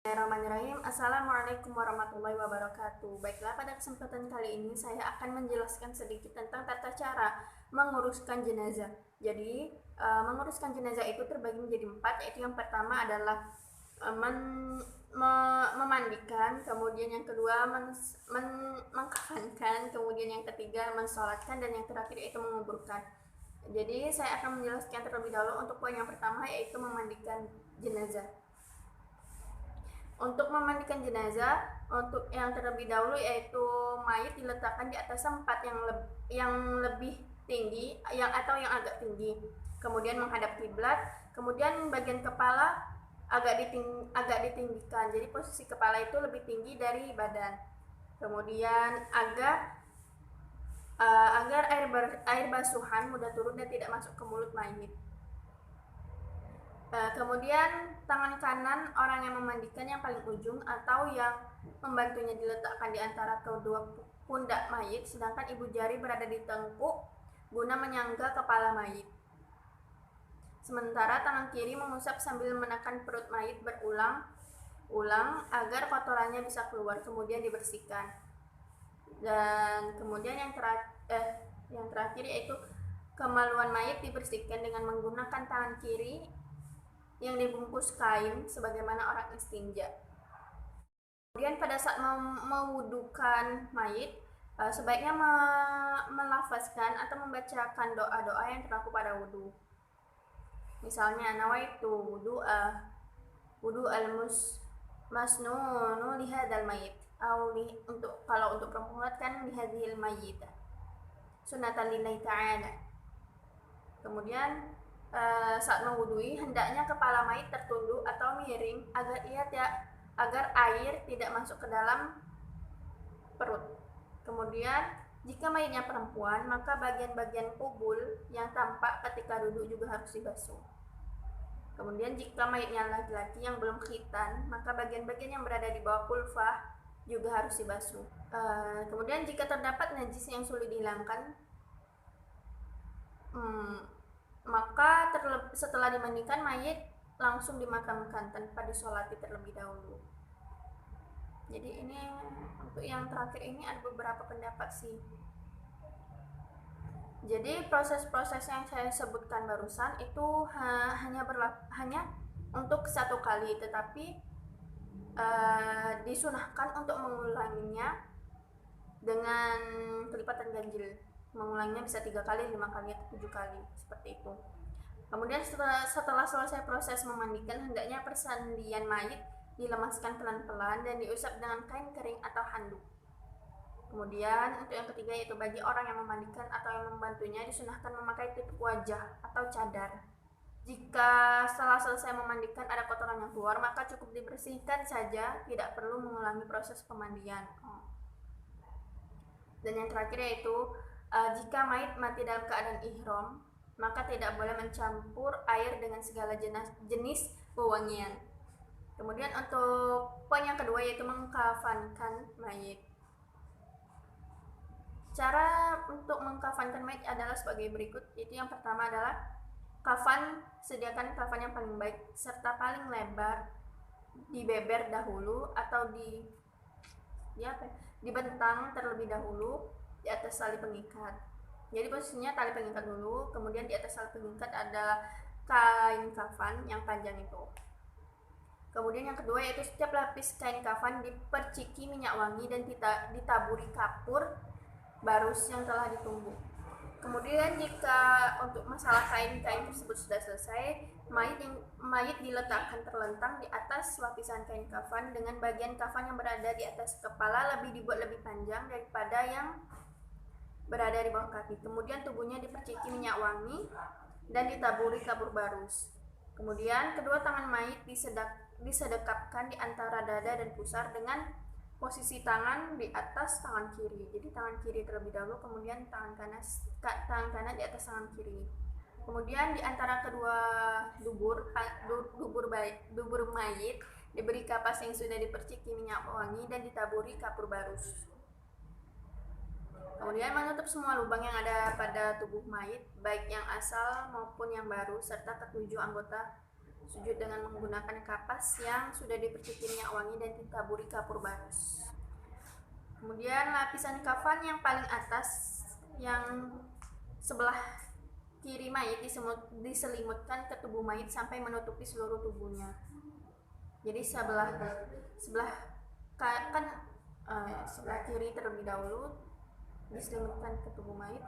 Bismillahirrahmanirrahim. Assalamualaikum warahmatullahi wabarakatuh. Baiklah, pada kesempatan kali ini saya akan menjelaskan sedikit tentang tata cara menguruskan jenazah. Jadi, menguruskan jenazah itu terbagi menjadi 4, yaitu yang pertama adalah memandikan, kemudian yang kedua mengkafankan, kemudian yang ketiga mensolatkan, dan yang terakhir yaitu menguburkan. Jadi, saya akan menjelaskan terlebih dahulu untuk poin yang pertama, yaitu memandikan jenazah. Untuk memandikan jenazah, untuk yang terlebih dahulu yaitu mayat diletakkan di atas tempat yang lebih tinggi, yang agak tinggi. Kemudian menghadap kiblat. Kemudian bagian kepala agak ditinggikan. Jadi posisi kepala itu lebih tinggi dari badan. Kemudian agar air basuhan mudah turun dan tidak masuk ke mulut mayit. Kemudian tangan kanan orang yang memandikan yang paling ujung atau yang membantunya diletakkan di antara kedua pundak mayit, sedangkan ibu jari berada di tengkuk guna menyangga kepala mayit. Sementara tangan kiri mengusap sambil menekan perut mayit berulang-ulang agar kotorannya bisa keluar, kemudian dibersihkan. Dan kemudian yang terakhir yaitu kemaluan mayit dibersihkan dengan menggunakan tangan kiri yang dibungkus kain sebagaimana orang istinja. Kemudian pada saat mewudukan mayit, sebaiknya melafazkan atau membacakan doa-doa yang terpaku pada wudu. Misalnya nawaitu wudu masnunu lihadzal mayit, kalau untuk perempuan kan lihadzil mayit sunatan lillahi ta'ala. Kemudian saat mewudui hendaknya kepala mayit tertunduk atau miring agar air tidak masuk ke dalam perut. Kemudian jika mayitnya perempuan, maka bagian-bagian kubul yang tampak ketika duduk juga harus dibasuh. Kemudian jika mayitnya laki-laki yang belum khitan, maka bagian-bagian yang berada di bawah kulfah juga harus dibasuh. Kemudian jika terdapat najis yang sulit dihilangkan, maka setelah dimandikan mayit langsung dimakamkan tanpa disolati terlebih dahulu. Jadi ini untuk yang terakhir ini ada beberapa pendapat sih. Jadi proses-proses yang saya sebutkan barusan itu hanya untuk satu kali, tetapi disunahkan untuk mengulanginya dengan kelipatan ganjil. Mengulanginya bisa 3 kali, 5 kali, atau 7 kali, seperti itu. Kemudian setelah selesai proses memandikan, hendaknya persendian mayit dilemaskan pelan-pelan dan diusap dengan kain kering atau handuk. Kemudian untuk yang ketiga yaitu bagi orang yang memandikan atau yang membantunya disunahkan memakai tutup wajah atau cadar. Jika setelah selesai memandikan ada kotoran yang keluar, maka cukup dibersihkan saja, tidak perlu mengulangi proses pemandian. Dan yang terakhir yaitu jika mayit mati dalam keadaan ihram, maka tidak boleh mencampur air dengan segala jenis wewangian. Kemudian untuk poin yang kedua yaitu mengkafankan mayit. Cara untuk mengkafankan mayit adalah sebagai berikut, yaitu yang pertama adalah sediakan kafan yang paling baik serta paling lebar, dibeber dahulu atau dibentang terlebih dahulu di atas tali pengikat. Jadi posisinya tali pengikat dulu, kemudian di atas tali pengikat adalah kain kafan yang panjang itu. Kemudian yang kedua yaitu setiap lapis kain kafan diperciki minyak wangi dan ditaburi kapur barus yang telah ditumbuk. Kemudian jika untuk masalah kain-kain tersebut sudah selesai, mayit diletakkan terlentang di atas lapisan kain kafan dengan bagian kafan yang berada di atas kepala dibuat lebih panjang daripada yang berada di bawah kaki. Kemudian tubuhnya diperciki minyak wangi dan ditaburi kapur barus. Kemudian kedua tangan mayit disedekapkan di antara dada dan pusar dengan posisi tangan di atas tangan kiri. Jadi tangan kiri terlebih dahulu, kemudian tangan kanan di atas tangan kiri. Kemudian di antara kedua dubur mayit diberi kapas yang sudah diperciki minyak wangi dan ditaburi kapur barus. Kemudian menutup semua lubang yang ada pada tubuh mayit, baik yang asal maupun yang baru, serta ketujuh anggota Sujud dengan menggunakan kapas yang sudah dipercik minyak wangi dan ditaburi kapur barus. Kemudian lapisan kafan yang paling atas yang sebelah kiri mayit diselimutkan ke tubuh mayit sampai menutupi seluruh tubuhnya. Jadi sebelah kiri terlebih dahulu diselimutkan ke tubuh mayit.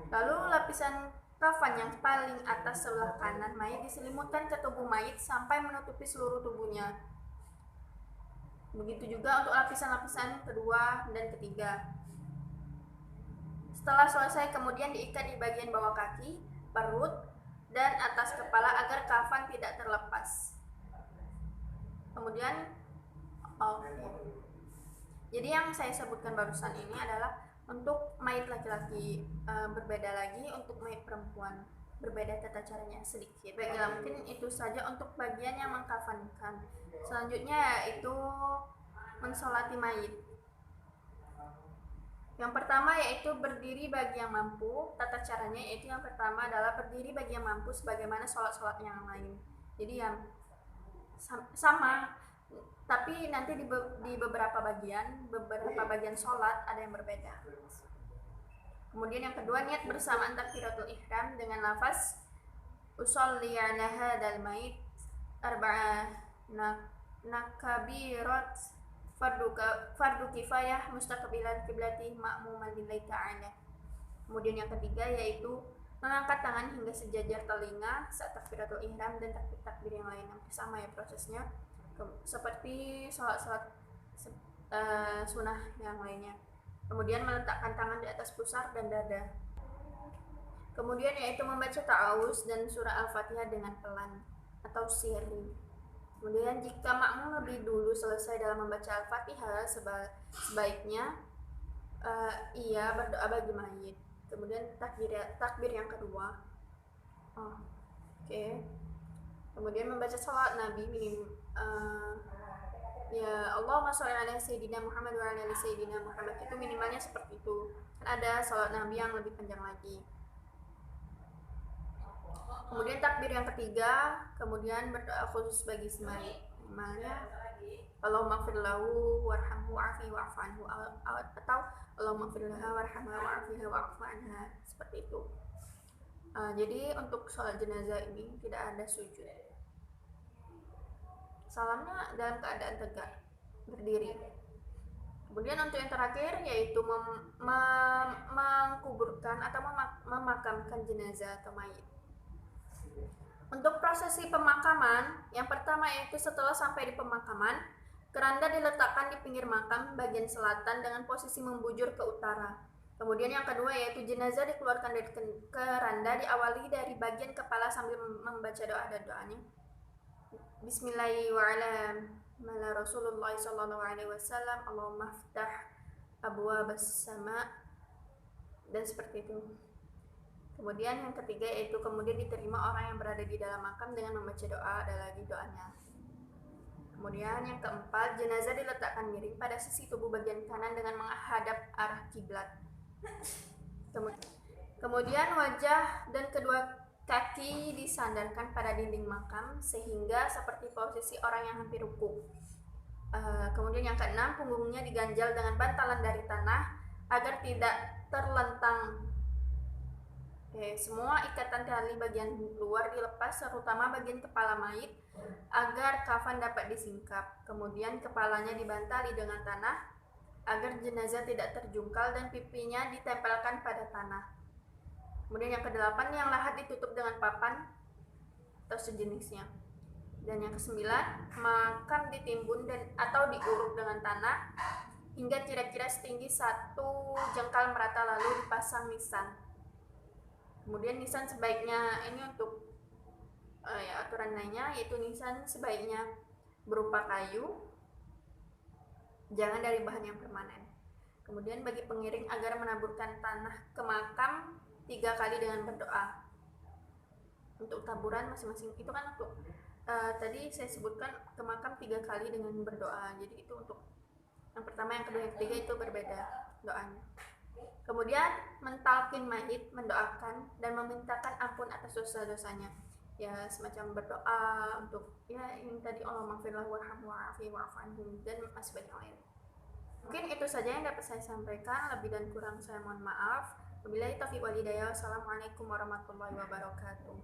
Lalu lapisan kafan yang paling atas sebelah kanan mayit diselimutkan ke tubuh mayit sampai menutupi seluruh tubuhnya. Begitu juga untuk lapisan-lapisan kedua dan ketiga. Setelah selesai, kemudian diikat di bagian bawah kaki, perut, dan atas kepala agar kafan tidak terlepas. Kemudian, jadi yang saya sebutkan barusan ini adalah untuk mayit laki-laki. Berbeda lagi untuk mayit perempuan, berbeda tata caranya sedikit. Baiklah, mungkin itu saja untuk bagian yang mengkafankan. Selanjutnya yaitu mensolati mayit. Yang pertama yaitu berdiri bagi yang mampu. Tata caranya yaitu yang pertama adalah berdiri bagi yang mampu sebagaimana sholat-sholat yang lain. Jadi yang sama, tapi nanti di beberapa bagian sholat ada yang berbeda. Kemudian yang kedua, niat bersamaan takbiratul ihram dengan lafaz usolli ala hadzal mayit arba'ah nakabirat fardu kifayah mustaqbilan kiblati ma'muman lillahi ta'ala. Kemudian yang ketiga yaitu mengangkat tangan hingga sejajar telinga saat takbiratul ihram dan takbir yang lain. Hampir sama ya prosesnya seperti sholat sunnah yang lainnya. Kemudian meletakkan tangan di atas pusar dan dada. Kemudian yaitu membaca ta'awuz dan surah Al-Fatihah dengan pelan atau sirri. Kemudian jika makmum lebih dulu selesai dalam membaca Al-Fatihah, sebaiknya ia berdoa bagi mayit. Kemudian takbir yang kedua. Kemudian membaca salawat Nabi ya Allahumma sholli ala sayyidina Muhammad wa ala ali sayyidina Muhammad, itu minimalnya seperti itu. Kan ada salawat Nabi yang lebih panjang lagi. Kemudian takbir yang ketiga, kemudian berdoa khusus bagi mayit. Minimalnya Allahumma ighfir lahu warhamhu wa'afihi wa'fu anhu, atau Allahumma ighfir laha warhamha wa'afiha wa'fu anha, seperti itu. Jadi untuk sholat jenazah ini tidak ada sujud. Salamnya dalam keadaan tegak, berdiri. Kemudian untuk yang terakhir yaitu mengkuburkan atau memakamkan jenazah atau mayit. Untuk prosesi pemakaman, yang pertama yaitu setelah sampai di pemakaman, keranda diletakkan di pinggir makam bagian selatan dengan posisi membujur ke utara. Kemudian yang kedua yaitu jenazah dikeluarkan dari keranda, diawali dari bagian kepala sambil membaca doa dan doanya. Bismillahirrahmanirrahim. Rasulullah sallallahu alaihi wasallam, Allahumma ftah abwabas sama, dan seperti itu. Kemudian yang ketiga yaitu kemudian diterima orang yang berada di dalam makam dengan membaca doa, ada lagi doanya. Kemudian yang keempat, jenazah diletakkan miring pada sisi tubuh bagian kanan dengan menghadap arah kiblat. Kemudian wajah dan kedua kaki disandarkan pada dinding makam sehingga seperti posisi orang yang hampir ruku. Kemudian yang keenam, punggungnya diganjal dengan bantalan dari tanah agar tidak terlentang. Semua ikatan tali bagian luar dilepas, terutama bagian kepala mayit, agar kafan dapat disingkap. Kemudian kepalanya dibantali dengan tanah agar jenazah tidak terjungkal dan pipinya ditempelkan pada tanah. Kemudian yang kedelapan, yang lahat ditutup dengan papan atau sejenisnya. Dan yang kesembilan, makam ditimbun atau diuruk dengan tanah hingga kira-kira setinggi 1 jengkal merata, lalu dipasang nisan. Kemudian nisan sebaiknya ini untuk aturan lainnya yaitu nisan sebaiknya berupa kayu, jangan dari bahan yang permanen. Kemudian bagi pengiring agar menaburkan tanah ke makam 3 kali dengan berdoa. Untuk taburan masing-masing itu kan untuk tadi saya sebutkan ke makam 3 kali dengan berdoa. Jadi itu untuk yang pertama, yang kedua, yang ketiga itu berbeda doanya. Kemudian mentalkin mayit, mendoakan dan memintakan ampun atas dosa-dosanya. ya semacam berdoa untuk ya yang tadi Allah maghfirlah warhamhu wa'afi wa'fu anhum dan masih banyak lain. Mungkin itu saja yang dapat saya sampaikan, lebih dan kurang saya mohon maaf. Wabillahi taufiq wal hidayah. Wassalamualaikum warahmatullahi wabarakatuh.